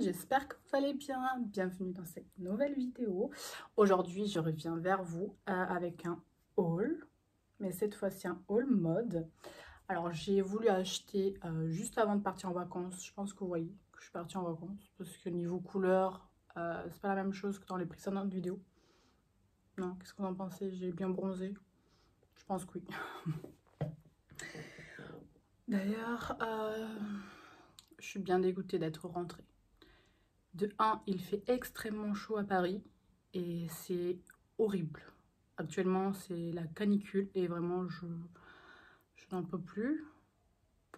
j'espère que vous allez bien. Bienvenue dans cette nouvelle vidéo. Aujourd'hui, je reviens vers vous avec un haul, mais cette fois-ci un haul mode. Alors, j'ai voulu acheter juste avant de partir en vacances. Je pense que vous voyez que je suis partie en vacances parce que niveau couleur, c'est pas la même chose que dans les précédentes vidéos. Non, qu'est-ce que vous en pensez? J'ai bien bronzé? Je pense que oui. D'ailleurs, je suis bien dégoûtée d'être rentrée. De 1, il fait extrêmement chaud à Paris et c'est horrible. Actuellement, c'est la canicule et vraiment, je n'en peux plus.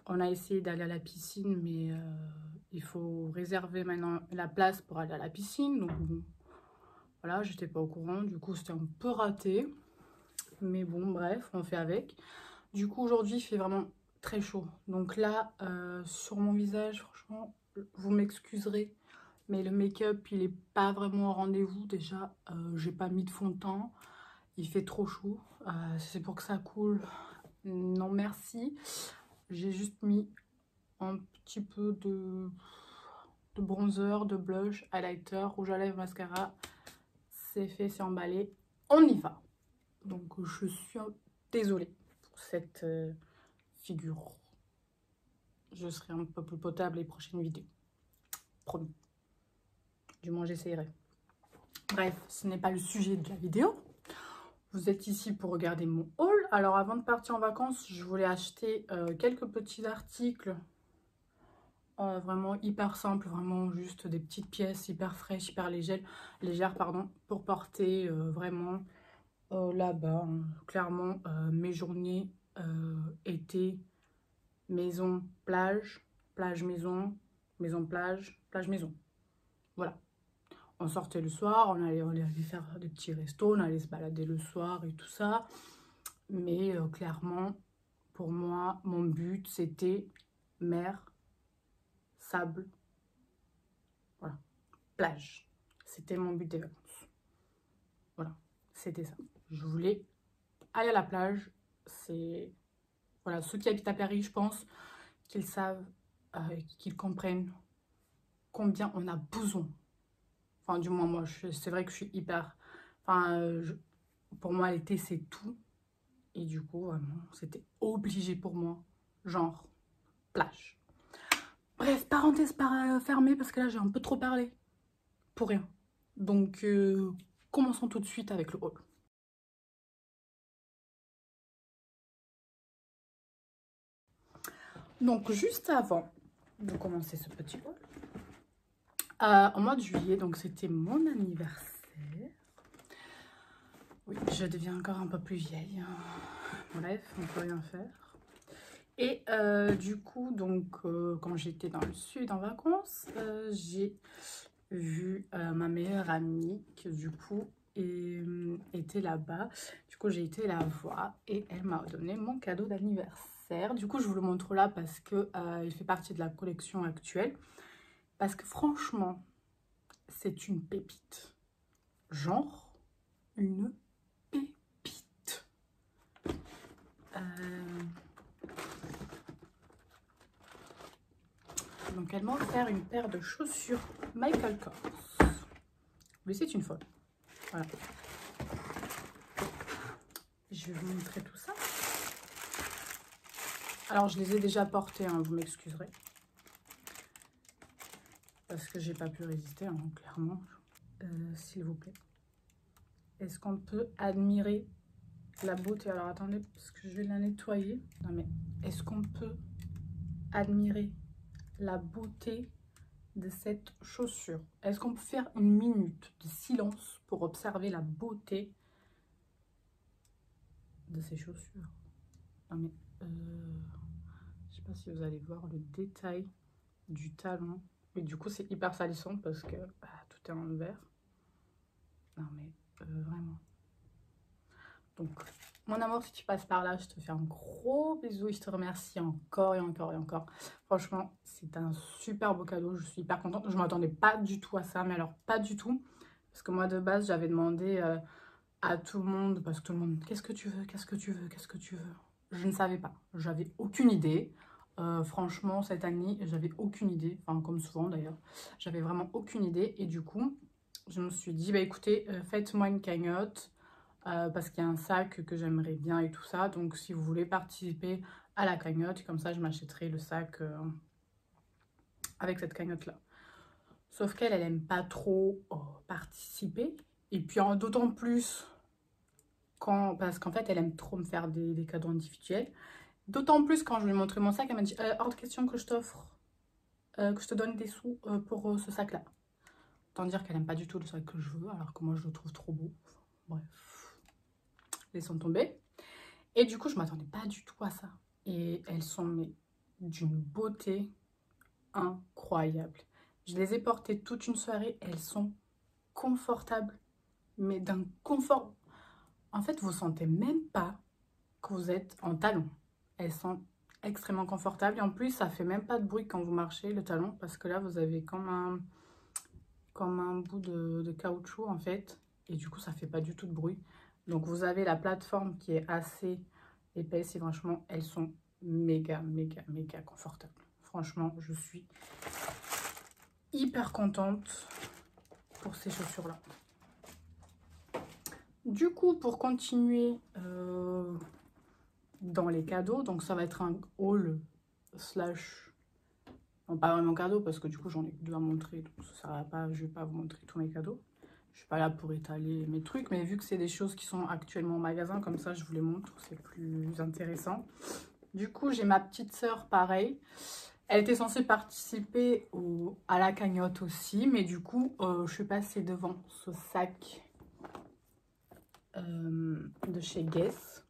On a essayé d'aller à la piscine, mais il faut réserver maintenant la place pour aller à la piscine. Donc bon, voilà, j'étais pas au courant. Du coup, c'était un peu raté. Mais bon, bref, on fait avec. Du coup, aujourd'hui, il fait vraiment très chaud. Donc là, sur mon visage, franchement, vous m'excuserez. Mais le make-up, il est pas vraiment au rendez-vous. Déjà, j'ai pas mis de fond de teint. Il fait trop chaud. C'est pour que ça coule. Non, merci. J'ai juste mis un petit peu de bronzer, de blush, highlighter, rouge à lèvres, mascara. C'est fait, c'est emballé. On y va. Donc, je suis désolée pour cette figure. Je serai un peu plus potable les prochaines vidéos. Promis. Du moins, j'essayerai. Bref, ce n'est pas le sujet de la vidéo. Vous êtes ici pour regarder mon haul. Alors, avant de partir en vacances, je voulais acheter quelques petits articles. Vraiment hyper simples, vraiment juste des petites pièces hyper fraîches, hyper légères pardon, pour porter vraiment là-bas. Hein. Clairement, mes journées été, maison, plage, plage, maison, maison, plage, plage, maison. Voilà. On sortait le soir, on allait faire des petits restos, on allait se balader le soir et tout ça. Mais clairement, pour moi, mon but, c'était mer, sable, voilà, plage. C'était mon but des vacances. Voilà, c'était ça. Je voulais aller à la plage. C'est, voilà, ceux qui habitent à Paris, je pense, qu'ils savent, qu'ils comprennent combien on a besoin. Enfin, du moins, moi, c'est vrai que je suis hyper... Enfin, pour moi, l'été, c'est tout. Et du coup, vraiment, c'était obligé pour moi. Genre, plage. Bref, parenthèse fermée, parce que là, j'ai un peu trop parlé. Pour rien. Donc, commençons tout de suite avec le haul. Donc, juste avant de commencer ce petit haul, en mois de juillet, donc c'était mon anniversaire. Oui, je deviens encore un peu plus vieille. Bref, on peut rien faire. Et du coup, donc, quand j'étais dans le sud en vacances, j'ai vu ma meilleure amie qui, du coup, était là-bas. Du coup, j'ai été la voir et elle m'a donné mon cadeau d'anniversaire. Du coup, je vous le montre là parce que il fait partie de la collection actuelle. Parce que franchement, c'est une pépite. Genre, une pépite. Donc, elle m'a offert une paire de chaussures Michael Kors. Mais c'est une folle. Voilà. Je vais vous montrer tout ça. Alors, je les ai déjà portées, hein, vous m'excuserez. Parce que j'ai pas pu résister, hein, clairement. S'il vous plaît. Est-ce qu'on peut admirer la beauté? Alors, attendez, parce que je vais la nettoyer. Non, mais est-ce qu'on peut admirer la beauté de cette chaussure? Est-ce qu'on peut faire une minute de silence pour observer la beauté de ces chaussures? Non, mais je sais pas si vous allez voir le détail du talon. Et du coup, c'est hyper salissant parce que tout est en vert. Non, mais vraiment. Donc, mon amour, si tu passes par là, je te fais un gros bisou et je te remercie encore et encore et encore. Franchement, c'est un super beau cadeau. Je suis hyper contente. Je ne m'attendais pas du tout à ça, mais alors pas du tout. Parce que moi, de base, j'avais demandé à tout le monde, parce que tout le monde, qu'est-ce que tu veux, qu'est-ce que tu veux, qu'est-ce que tu veux? Je ne savais pas. J'avais aucune idée. Franchement, cette année, j'avais aucune idée. Enfin, comme souvent d'ailleurs. J'avais vraiment aucune idée. Et du coup, je me suis dit, bah écoutez, faites-moi une cagnotte. Parce qu'il y a un sac que j'aimerais bien et tout ça. Donc, si vous voulez participer à la cagnotte, comme ça, je m'achèterai le sac avec cette cagnotte-là. Sauf qu'elle, elle aime pas trop participer. Et puis, d'autant plus parce qu'en fait, elle aime trop me faire des cadeaux individuels. D'autant plus quand je lui ai montré mon sac, elle m'a dit hors de question que je t'offre, que je te donne des sous pour ce sac-là. Autant dire qu'elle aime pas du tout le sac que je veux, alors que moi, je le trouve trop beau. Bref, laissons tomber. Et du coup, je m'attendais pas du tout à ça. Et elles sont d'une beauté incroyable. Je les ai portées toute une soirée. Elles sont confortables, mais d'un confort. En fait, vous sentez même pas que vous êtes en talons. Elles sont extrêmement confortables. Et en plus, ça fait même pas de bruit quand vous marchez le talon. Parce que là, vous avez comme un bout de caoutchouc, en fait. Et du coup, ça fait pas du tout de bruit. Donc, vous avez la plateforme qui est assez épaisse. Et franchement, elles sont méga, méga, méga confortables. Franchement, je suis hyper contente pour ces chaussures-là. Du coup, pour continuer dans les cadeaux, donc ça va être un haul slash... Non, pas vraiment cadeau, parce que du coup, j'en ai deux à montrer, donc ça va pas, je vais pas vous montrer tous mes cadeaux. Je suis pas là pour étaler mes trucs, mais vu que c'est des choses qui sont actuellement au magasin, comme ça, je vous les montre, c'est plus intéressant. Du coup, j'ai ma petite sœur, pareil. Elle était censée participer à la cagnotte aussi, mais du coup, je suis passée devant ce sac de chez Guess.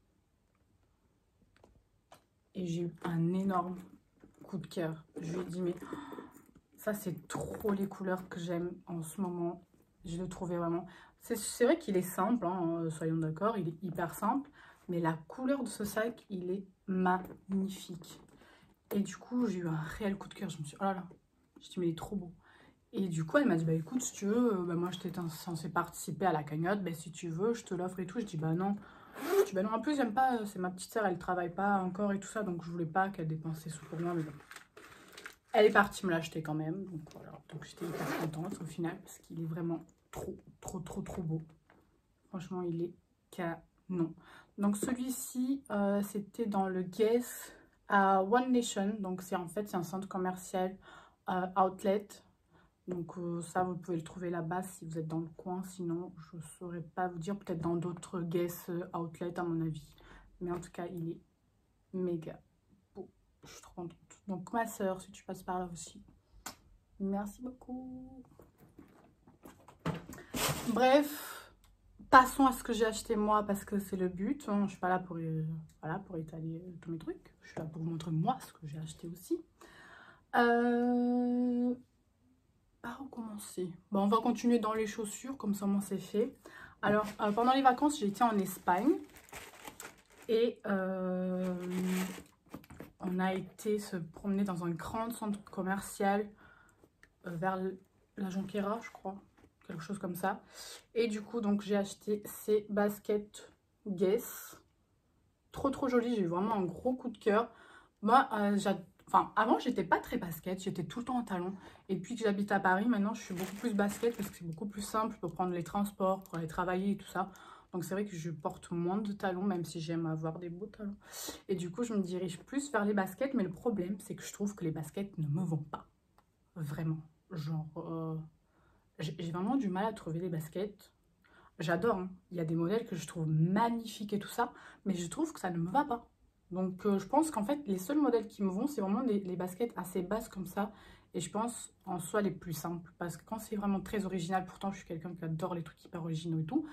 Et j'ai eu un énorme coup de cœur. Je lui ai dit, mais ça, c'est trop les couleurs que j'aime en ce moment. Je le trouvais vraiment... C'est vrai qu'il est simple, hein, soyons d'accord, il est hyper simple. Mais la couleur de ce sac, il est magnifique. Et du coup, j'ai eu un réel coup de cœur. Je me suis dit, oh là là, je dit, mais il est trop beau. Et du coup, elle m'a dit, bah écoute, si tu veux, moi, j'étais censée participer à la cagnotte. Bah, si tu veux, je te l'offre et tout. Je dis, bah non. Je dis, bah non, en plus, j'aime pas, c'est ma petite sœur, elle travaille pas encore et tout ça. Donc, je voulais pas qu'elle dépense ses sous pour moi. Mais bon. Elle est partie me l'acheter quand même. Donc, voilà. Donc, j'étais hyper contente au final parce qu'il est vraiment trop, trop, trop, trop beau. Franchement, il est canon. Donc, celui-ci, c'était dans le Guess à One Nation. Donc, c'est en fait, c'est un centre commercial outlet. Donc, ça, vous pouvez le trouver là-bas si vous êtes dans le coin. Sinon, je ne saurais pas vous dire. Peut-être dans d'autres Guess outlet, à mon avis. Mais en tout cas, il est méga beau. Je suis trop contente. Donc, ma soeur, si tu passes par là aussi, merci beaucoup. Bref, passons à ce que j'ai acheté moi parce que c'est le but. Je ne suis pas là pour, voilà, pour étaler tous mes trucs. Je suis là pour vous montrer moi ce que j'ai acheté aussi. Par où commencer? Bon, on va continuer dans les chaussures, comme ça moi c'est fait. Alors, pendant les vacances, j'ai été en Espagne. Et on a été se promener dans un grand centre commercial vers la Jonquera, je crois. Quelque chose comme ça. Et du coup, donc j'ai acheté ces baskets Guess. Trop trop jolies, j'ai eu vraiment un gros coup de cœur. Moi, enfin, avant, j'étais pas très basket, j'étais tout le temps en talons. Et depuis que j'habite à Paris, maintenant, je suis beaucoup plus basket parce que c'est beaucoup plus simple pour prendre les transports, pour aller travailler et tout ça. Donc, c'est vrai que je porte moins de talons, même si j'aime avoir des beaux talons. Et du coup, je me dirige plus vers les baskets. Mais le problème, c'est que je trouve que les baskets ne me vont pas. Vraiment. Genre, j'ai vraiment du mal à trouver les baskets. J'adore, hein. Il y a des modèles que je trouve magnifiques et tout ça. Mais je trouve que ça ne me va pas. Donc, je pense qu'en fait, les seuls modèles qui me vont, c'est vraiment les baskets assez basses comme ça. Et je pense en soi les plus simples. Parce que quand c'est vraiment très original, pourtant, je suis quelqu'un qui adore les trucs hyper originaux et tout.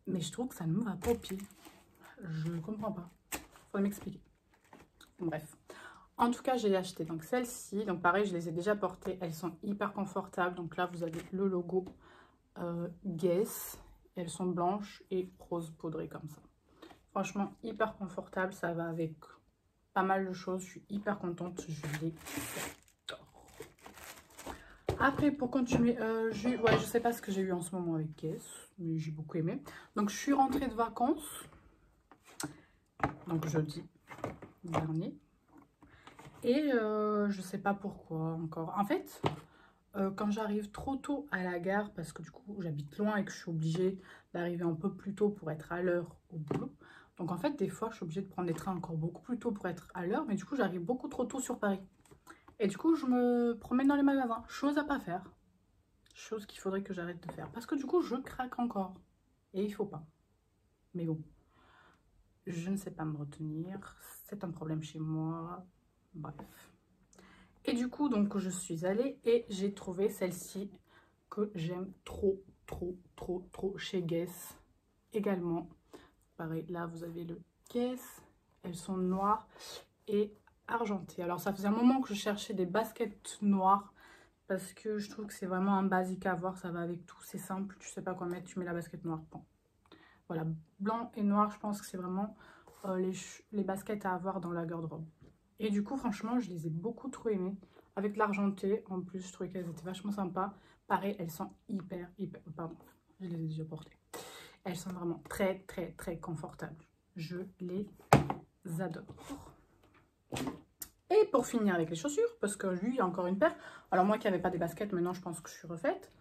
Mais je trouve que ça ne me va pas au pied. Je ne comprends pas. Faut m'expliquer. Bref. En tout cas, j'ai acheté donc celles-ci. Donc, pareil, je les ai déjà portées. Elles sont hyper confortables. Donc là, vous avez le logo Guess. Elles sont blanches et rose poudré comme ça. Franchement, hyper confortable. Ça va avec pas mal de choses. Je suis hyper contente. Je les adore. Après, pour continuer, je sais pas ce que j'ai eu en ce moment avec Guess, mais j'ai beaucoup aimé. Donc, je suis rentrée de vacances. Donc, jeudi dernier. Et je sais pas pourquoi encore. En fait, quand j'arrive trop tôt à la gare, parce que du coup j'habite loin et que je suis obligée d'arriver un peu plus tôt pour être à l'heure au boulot. Donc en fait, des fois, je suis obligée de prendre des trains encore beaucoup plus tôt pour être à l'heure. Mais du coup, j'arrive beaucoup trop tôt sur Paris. Et du coup, je me promène dans les magasins. Chose à pas faire. Chose qu'il faudrait que j'arrête de faire. Parce que du coup, je craque encore. Et il faut pas. Mais bon, je ne sais pas me retenir. C'est un problème chez moi. Bref. Et du coup, donc, je suis allée et j'ai trouvé celle-ci que j'aime trop, trop, trop, trop chez Guess également. Pareil, là, vous avez le Guess. Elles sont noires et argentées. Alors, ça faisait un moment que je cherchais des baskets noires parce que je trouve que c'est vraiment un basique à avoir. Ça va avec tout, c'est simple. Tu sais pas quoi mettre, tu mets la basket noire. Bon. Voilà, blanc et noir, je pense que c'est vraiment les baskets à avoir dans la garde-robe. Et du coup, franchement, je les ai beaucoup trop aimées. Avec l'argenté, en plus, je trouvais qu'elles étaient vachement sympas. Pareil, elles sont hyper, pardon, je les ai déjà portées. Elles sont vraiment très, très, très confortables. Je les adore. Et pour finir avec les chaussures, parce que lui, il y a encore une paire. Alors moi qui n'avais pas des baskets, maintenant je pense que je suis refaite.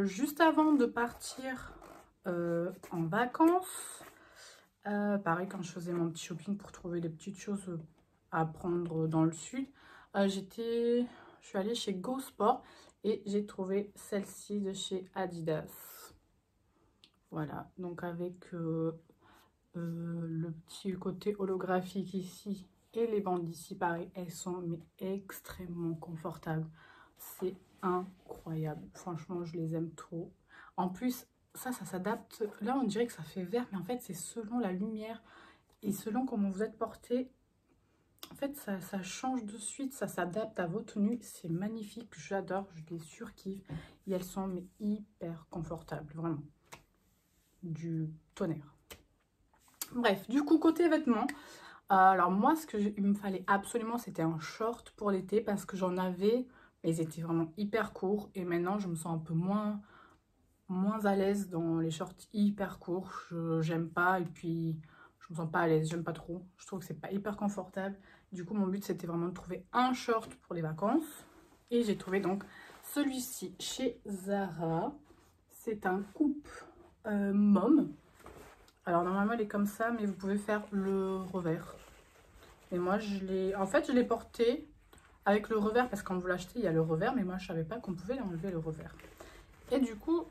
Juste avant de partir en vacances, pareil, quand je faisais mon petit shopping pour trouver des petites choses à prendre dans le sud, je suis allée chez Go Sport et j'ai trouvé celle-ci de chez Adidas. Voilà, donc avec le petit côté holographique ici et les bandes ici, pareil, elles sont mais extrêmement confortables. C'est incroyable. Franchement, je les aime trop. En plus, ça s'adapte. Là, on dirait que ça fait vert, mais en fait, c'est selon la lumière et selon comment vous êtes porté. En fait, ça change de suite, ça s'adapte à vos tenues. C'est magnifique, j'adore, je les surkiffe. Et elles sont mais hyper confortables, vraiment. Du tonnerre. Bref, du coup, côté vêtements, alors moi, il me fallait absolument, c'était un short pour l'été parce que j'en avais, mais ils étaient vraiment hyper courts. Et maintenant, je me sens un peu moins à l'aise dans les shorts hyper courts. J'aime pas et puis je me sens pas à l'aise, j'aime pas trop. Je trouve que c'est pas hyper confortable. Du coup, mon but, c'était vraiment de trouver un short pour les vacances. Et j'ai trouvé donc celui-ci chez Zara. C'est un coupe môme. Alors normalement il est comme ça, mais vous pouvez faire le revers. Et moi en fait je l'ai porté avec le revers parce que quand vous l'achetez il y a le revers, mais moi je savais pas qu'on pouvait enlever le revers. Et du coup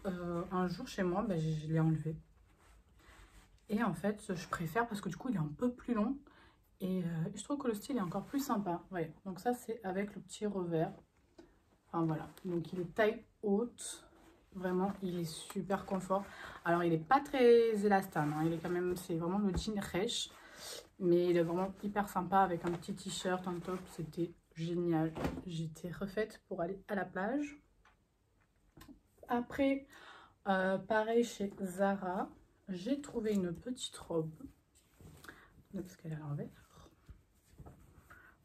un jour chez moi je l'ai enlevé. Et en fait je préfère parce que du coup il est un peu plus long et je trouve que le style est encore plus sympa. Ouais, donc ça c'est avec le petit revers. Enfin voilà, donc il est taille haute. Vraiment, il est super confort. Alors, il n'est pas très élastane. Hein. Il est quand même, c'est vraiment le jean rêche. Mais il est vraiment hyper sympa avec un petit t-shirt, un top. C'était génial. J'étais refaite pour aller à la plage. Après, pareil chez Zara, j'ai trouvé une petite robe. Parce qu'elle est à l'envers.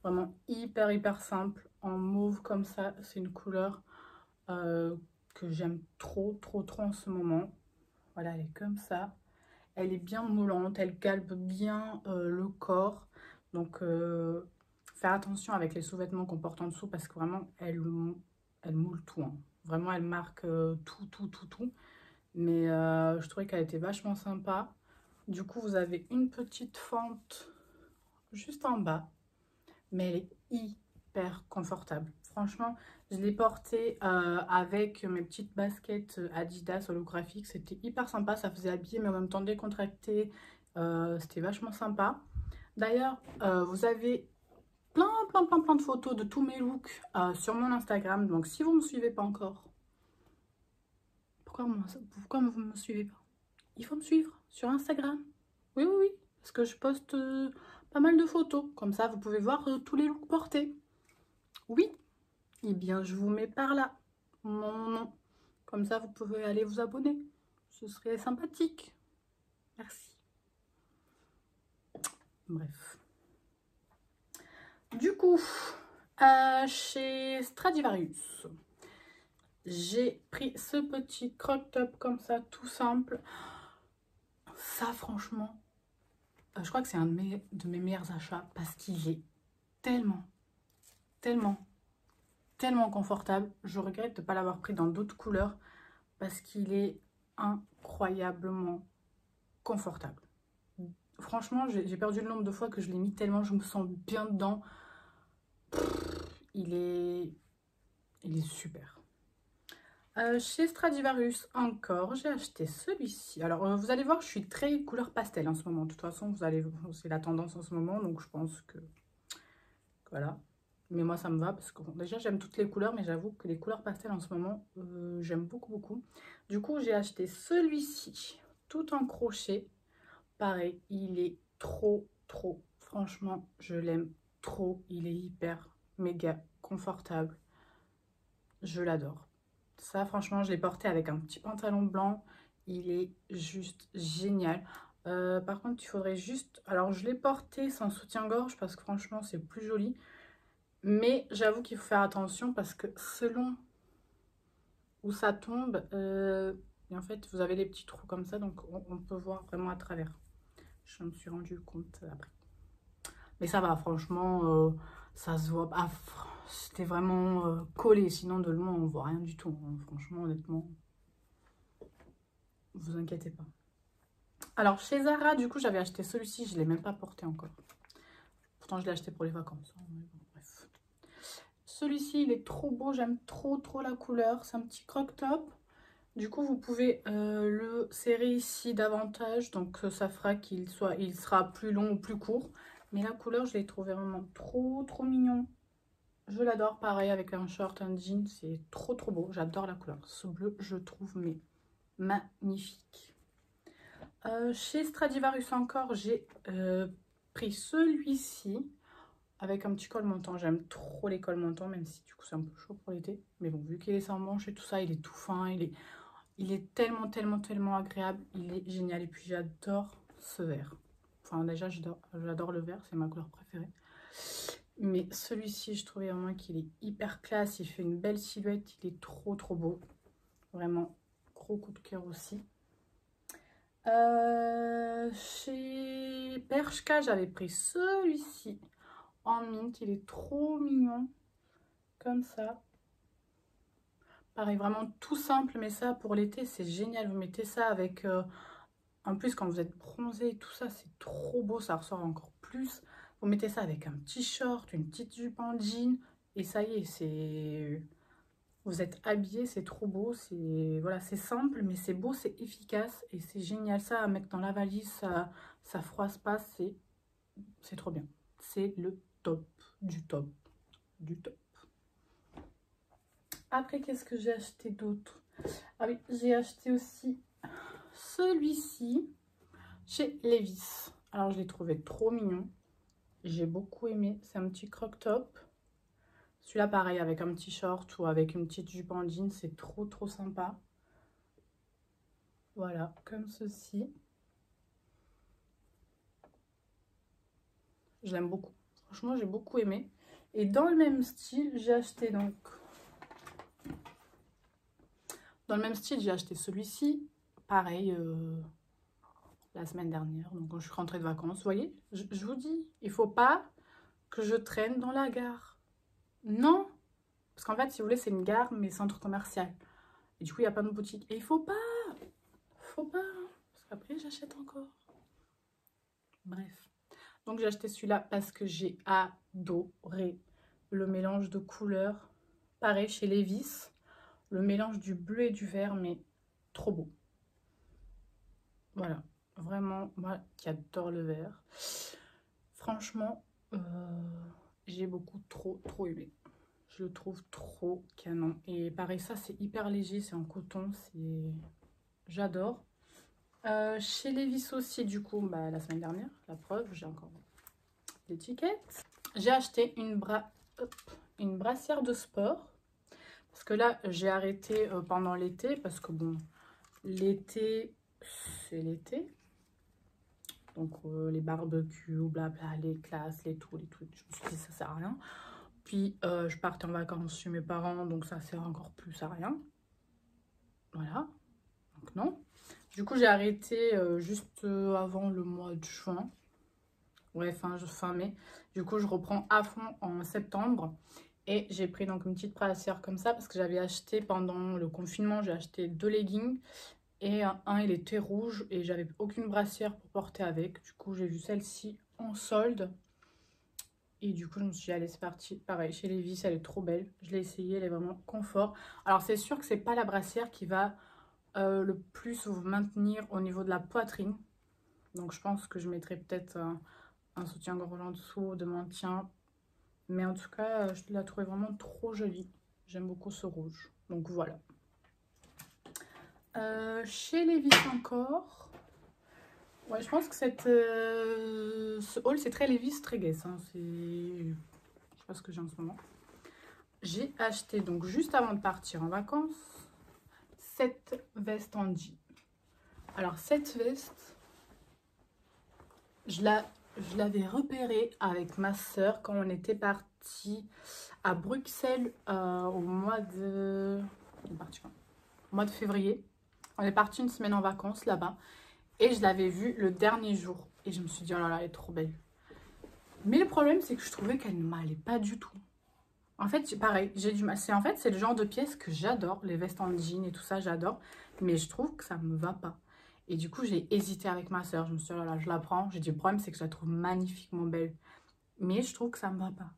Vraiment hyper simple. En mauve comme ça. C'est une couleur que j'aime trop en ce moment. Voilà, elle est comme ça. Elle est bien moulante, elle calme bien le corps. Donc, faire attention avec les sous-vêtements qu'on porte en dessous parce que vraiment, elle moule tout. Hein. Vraiment, elle marque tout. Mais je trouvais qu'elle était vachement sympa. Du coup, vous avez une petite fente juste en bas. Mais elle est hyper confortable. Franchement, je l'ai portée avec mes petites baskets Adidas holographiques. C'était hyper sympa, ça faisait habiller mais en même temps décontracté. C'était vachement sympa. D'ailleurs, vous avez plein de photos de tous mes looks sur mon Instagram. Donc si vous ne me suivez pas encore, pourquoi vous ne me suivez pas? Il faut me suivre sur Instagram. Oui, parce que je poste pas mal de photos. Comme ça, vous pouvez voir tous les looks portés. Oui, eh bien, je vous mets par là mon nom. Comme ça, vous pouvez aller vous abonner. Ce serait sympathique. Merci. Bref. Du coup, chez Stradivarius, j'ai pris ce petit crop top comme ça, tout simple. Ça, franchement, je crois que c'est un de mes meilleurs achats parce qu'il est tellement tellement, tellement confortable. Je regrette de ne pas l'avoir pris dans d'autres couleurs parce qu'il est incroyablement confortable. Franchement, j'ai perdu le nombre de fois que je l'ai mis tellement je me sens bien dedans. Il est super. Chez Stradivarius encore, j'ai acheté celui-ci. Alors, vous allez voir, je suis très couleur pastel en ce moment. De toute façon, c'est la tendance en ce moment, donc je pense que voilà. Mais moi, ça me va parce que bon, déjà, j'aime toutes les couleurs, mais j'avoue que les couleurs pastel en ce moment, j'aime beaucoup, beaucoup. Du coup, j'ai acheté celui-ci, tout en crochet. Pareil, il est trop, trop. Franchement, je l'aime trop. Il est hyper, méga confortable. Je l'adore. Ça, franchement, je l'ai porté avec un petit pantalon blanc. Il est juste génial. Par contre, il faudrait juste... Alors, je l'ai porté sans soutien-gorge parce que franchement, c'est plus joli. Mais j'avoue qu'il faut faire attention parce que selon où ça tombe, et en fait, vous avez des petits trous comme ça. Donc, on peut voir vraiment à travers. Je me suis rendu compte après. Mais ça va, franchement, ça se voit. Ah, c'était vraiment collé. Sinon, de loin, on voit rien du tout. Hein. Franchement, honnêtement, vous inquiétez pas. Alors, chez Zara, du coup, j'avais acheté celui-ci. Je ne l'ai même pas porté encore. Pourtant, je l'ai acheté pour les vacances. Hein. Bon, bref. Celui-ci, il est trop beau. J'aime trop, trop la couleur. C'est un petit croc-top. Du coup, vous pouvez le serrer ici davantage. Donc, ça fera il sera plus long ou plus court. Mais la couleur, je l'ai trouvé vraiment trop, trop mignon. Je l'adore, pareil, avec un short, un jean. C'est trop, trop beau. J'adore la couleur. Ce bleu, je trouve, mais magnifique. Chez Stradivarius encore, j'ai pris celui-ci avec un petit col montant. J'aime trop les cols montants, même si du coup c'est un peu chaud pour l'été. Mais bon, vu qu'il est sans manche et tout ça, il est tout fin. Il est tellement, tellement, tellement agréable. Il est génial. Et puis j'adore ce vert. Enfin, déjà, j'adore le vert. C'est ma couleur préférée. Mais celui-ci, je trouvais vraiment qu'il est hyper classe. Il fait une belle silhouette. Il est trop, trop beau. Vraiment, gros coup de cœur aussi. Chez Bershka, j'avais pris celui-ci en mint. Il est trop mignon. Comme ça. Pareil, vraiment tout simple. Mais ça, pour l'été, c'est génial. Vous mettez ça avec... en plus, quand vous êtes bronzé et tout ça, c'est trop beau. Ça ressort encore plus. Vous mettez ça avec un petit short, une petite jupe en jean. Et ça y est, c'est... Vous êtes habillé, c'est trop beau. Voilà, c'est simple, mais c'est beau, c'est efficace. Et c'est génial. Ça, à mettre dans la valise, ça froisse pas. C'est trop bien. C'est le top du top du top. Après, qu'est-ce que j'ai acheté d'autre? Ah oui, j'ai acheté aussi celui-ci chez Levi's. Alors, je l'ai trouvé trop mignon. J'ai beaucoup aimé. C'est un petit croc-top. Celui-là, pareil, avec un petit short ou avec une petite jupe en jean. C'est trop, trop sympa. Voilà, comme ceci. Je l'aime beaucoup. Franchement, j'ai beaucoup aimé. Et dans le même style, j'ai acheté donc... Dans le même style, j'ai acheté celui-ci. Pareil, la semaine dernière. Donc, quand je suis rentrée de vacances, vous voyez, je vous dis, il ne faut pas que je traîne dans la gare. Non. Parce qu'en fait, si vous voulez, c'est une gare, mais centre commercial. Et du coup, il n'y a pas de boutique. Et il faut pas. Faut pas. Parce qu'après, j'achète encore. Bref. Donc, j'ai acheté celui-là parce que j'ai adoré le mélange de couleurs. Pareil, chez Levi's. Le mélange du bleu et du vert, mais trop beau. Voilà. Vraiment, moi qui adore le vert. Franchement, j'ai beaucoup trop aimé. Je le trouve trop canon. Et pareil, ça, c'est hyper léger. C'est en coton. J'adore. Chez Levi's aussi, du coup, bah, la semaine dernière, la preuve, j'ai encore l'étiquette. J'ai acheté une brassière de sport. Parce que là, j'ai arrêté pendant l'été. Parce que bon, l'été, c'est l'été. Donc, les barbecues, blabla, les classes, les trucs. Je me suis dit, ça sert à rien. Puis, je partais en vacances chez mes parents. Donc, ça sert encore plus à rien. Voilà. Donc, non. Du coup, j'ai arrêté juste avant le mois de juin. Ouais, fin mai. Du coup, je reprends à fond en septembre. Et j'ai pris donc une petite brassière comme ça parce que j'avais acheté pendant le confinement, j'ai acheté 2 leggings. Et un, il était rouge et j'avais aucune brassière pour porter avec. Du coup, j'ai vu celle-ci en solde. Et du coup, je me suis dit, allez, c'est parti. Pareil, chez Levi's, elle est trop belle. Je l'ai essayée, elle est vraiment confort. Alors, c'est sûr que c'est pas la brassière qui va le plus vous maintenir au niveau de la poitrine. Donc, je pense que je mettrai peut-être un soutien-gorge en dessous de maintien. Mais en tout cas, je la trouvais vraiment trop jolie. J'aime beaucoup ce rouge. Donc, voilà. Chez Levi's encore. Ouais, je pense que ce haul, c'est très Levi's, très Guess. Hein. Je sais pas ce que j'ai en ce moment. J'ai acheté, donc juste avant de partir en vacances, cette veste en jean. Alors, cette veste, je l'avais repérée avec ma soeur quand on était parti à Bruxelles au mois de... au mois de février. On est parti une semaine en vacances là-bas. Et je l'avais vue le dernier jour. Et je me suis dit, oh là là, elle est trop belle. Mais le problème, c'est que je trouvais qu'elle ne m'allait pas du tout. En fait, pareil, j'ai du mal. En fait, c'est le genre de pièce que j'adore. Les vestes en jean et tout ça, j'adore. Mais je trouve que ça ne me va pas. Et du coup, j'ai hésité avec ma soeur. Je me suis dit, oh là là, je la prends. J'ai dit, le problème, c'est que je la trouve magnifiquement belle. Mais je trouve que ça ne me va pas.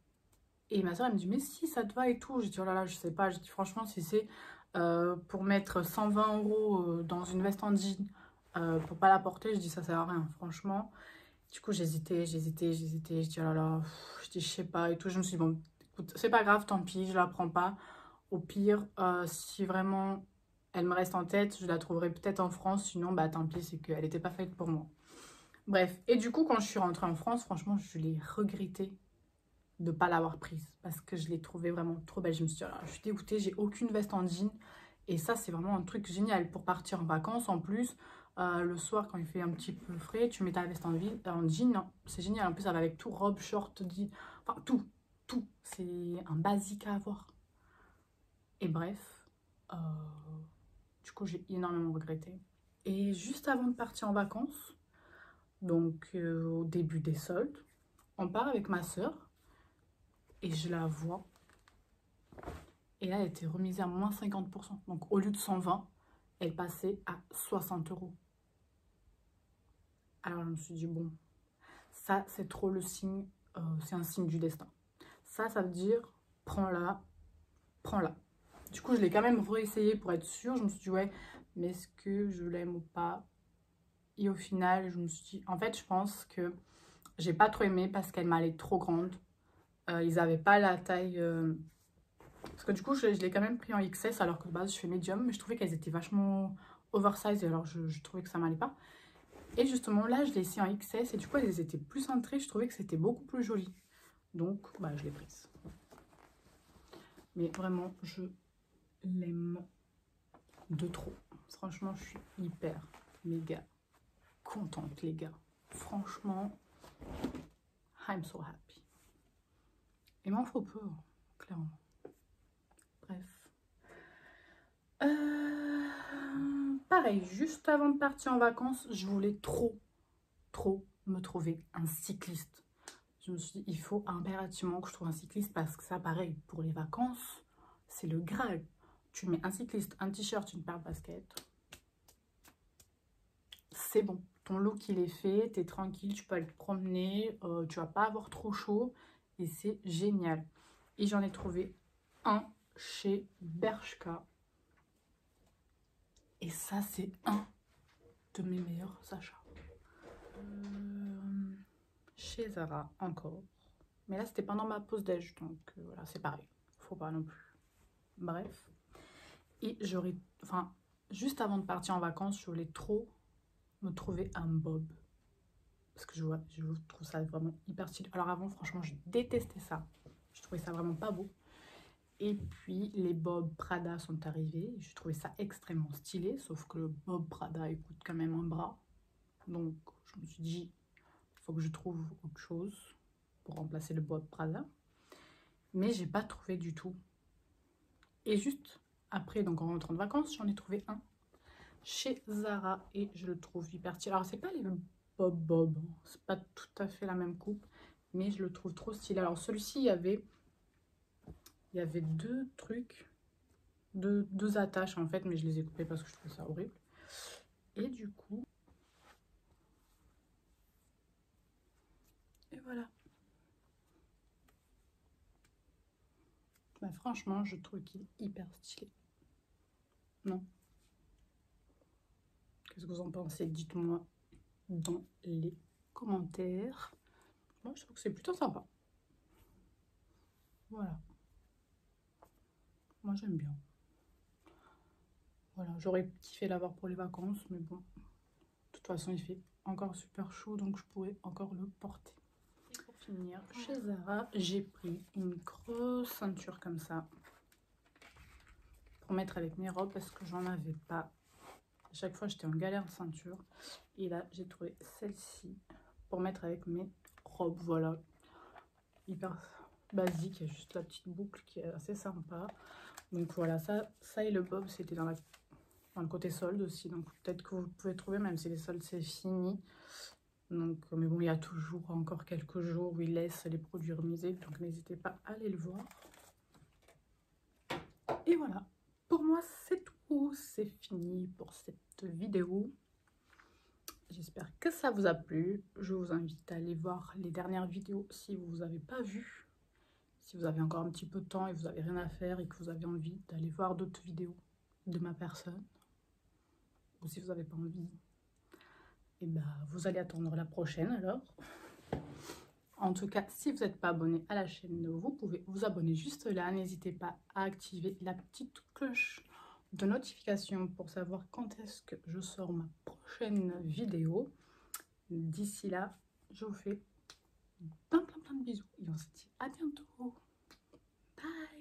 Et ma soeur, elle me dit, mais si, ça te va et tout. J'ai dit, oh là là, je sais pas. J'ai dit, franchement, si c'est pour mettre 120 € dans une veste en jean pour pas la porter, je dis, ça sert à rien, franchement. Du coup, j'hésitais. Je dis, oh là là, je dis, je sais pas et tout. Je me suis dit, bon, écoute, c'est pas grave, tant pis, je la prends pas. Au pire, si vraiment elle me reste en tête, je la trouverai peut-être en France. Sinon, bah tant pis, c'est qu'elle n'était pas faite pour moi. Bref, et du coup, quand je suis rentrée en France, franchement, je l'ai regretté de ne pas l'avoir prise. Parce que je l'ai trouvée vraiment trop belle. Je me suis dit, oh là, je suis dégoûtée, j'ai aucune veste en jean. Et ça, c'est vraiment un truc génial pour partir en vacances. En plus, le soir, quand il fait un petit peu frais, tu mets ta veste en jean. C'est génial. En plus, ça va avec tout, robe, short, jean. Enfin, tout. Tout. C'est un basique à avoir. Et bref, du coup, j'ai énormément regretté. Et juste avant de partir en vacances, donc au début des soldes, on part avec ma soeur et je la vois. Et là, elle était remisée à moins 50%. Donc, au lieu de 120, elle passait à 60 €. Alors, je me suis dit, bon, ça, c'est trop le signe, c'est un signe du destin. Ça veut dire, prends-la, prends-la. Du coup, je l'ai quand même réessayé pour être sûre. Je me suis dit, ouais, mais est-ce que je l'aime ou pas? Et au final, je me suis dit, en fait, je pense que j'ai pas trop aimé parce qu'elle m'allait trop grande. Ils n'avaient pas la taille... Parce que du coup, je l'ai quand même pris en XS alors que de base, je fais médium. Mais je trouvais qu'elles étaient vachement oversize et alors je trouvais que ça m'allait pas. Et justement, là, je l'ai essayé en XS et du coup, elles étaient plus cintrées. Je trouvais que c'était beaucoup plus joli. Donc, bah, je l'ai prise. Mais vraiment, je l'aime de trop. Franchement, je suis hyper, méga contente, les gars. Franchement, I'm so happy. Il m'en faut peu, clairement. Bref. Pareil, juste avant de partir en vacances, je voulais trop me trouver un cycliste. Je me suis dit, il faut impérativement que je trouve un cycliste parce que ça, pareil, pour les vacances, c'est le Graal. Tu mets un cycliste, un t-shirt, une paire de baskets. C'est bon. Ton look, il est fait, tu es tranquille, tu peux aller te promener, tu vas pas avoir trop chaud et c'est génial. Et j'en ai trouvé un chez Bershka. Et ça, c'est un de mes meilleurs achats. Chez Zara, encore. Mais là, c'était pendant ma pause déj, donc voilà, c'est pareil. Faut pas non plus. Bref. Et j'aurais... Enfin, juste avant de partir en vacances, je voulais trop me trouver un bob. Parce que je trouve ça vraiment hyper stylé. Alors avant, franchement, je détestais ça. Je trouvais ça vraiment pas beau. Et puis, les bobs Prada sont arrivés. Je trouvais ça extrêmement stylé. Sauf que le bob Prada, il coûte quand même un bras. Donc, je me suis dit, il faut que je trouve autre chose pour remplacer le bob Prada. Mais j'ai pas trouvé du tout. Et juste après, donc en rentrant de vacances, j'en ai trouvé un chez Zara. Et je le trouve hyper stylé. Alors, c'est pas les bob. C'est pas tout à fait la même coupe. Mais je le trouve trop stylé. Alors, celui-ci, il y avait il y avait deux trucs, deux attaches en fait, mais je les ai coupées parce que je trouvais ça horrible. Et du coup, et voilà. Bah, franchement, je trouve qu'il est hyper stylé. Non? Qu'est-ce que vous en pensez? Dites-moi dans les commentaires. Moi, je trouve que c'est plutôt sympa. Voilà. Moi, j'aime bien. Voilà, j'aurais kiffé l'avoir pour les vacances, mais bon. De toute façon, il fait encore super chaud, donc je pourrais encore le porter. Et pour finir, chez Zara, j'ai pris une grosse ceinture comme ça. Pour mettre avec mes robes, parce que j'en avais pas. À chaque fois, j'étais en galère de ceinture. Et là, j'ai trouvé celle-ci pour mettre avec mes robes. Voilà. Hyper basique. Il y a juste la petite boucle qui est assez sympa. Donc voilà, ça et le bob, c'était dans le côté solde aussi. Donc peut-être que vous pouvez trouver, même si les soldes, c'est fini. Donc, mais bon, il y a toujours encore quelques jours où ils laissent les produits remisés. Donc n'hésitez pas à aller le voir. Et voilà. Pour moi, c'est tout. C'est fini pour cette vidéo. J'espère que ça vous a plu. Je vous invite à aller voir les dernières vidéos si vous n'avez pas vu. Si vous avez encore un petit peu de temps et vous n'avez rien à faire et que vous avez envie d'aller voir d'autres vidéos de ma personne. Ou si vous n'avez pas envie, et ben, vous allez attendre la prochaine alors. En tout cas, si vous n'êtes pas abonné à la chaîne, vous pouvez vous abonner juste là. N'hésitez pas à activer la petite cloche de notification pour savoir quand est-ce que je sors ma prochaine vidéo. D'ici là, je vous fais plein de bisous et on se dit à bientôt. Bye.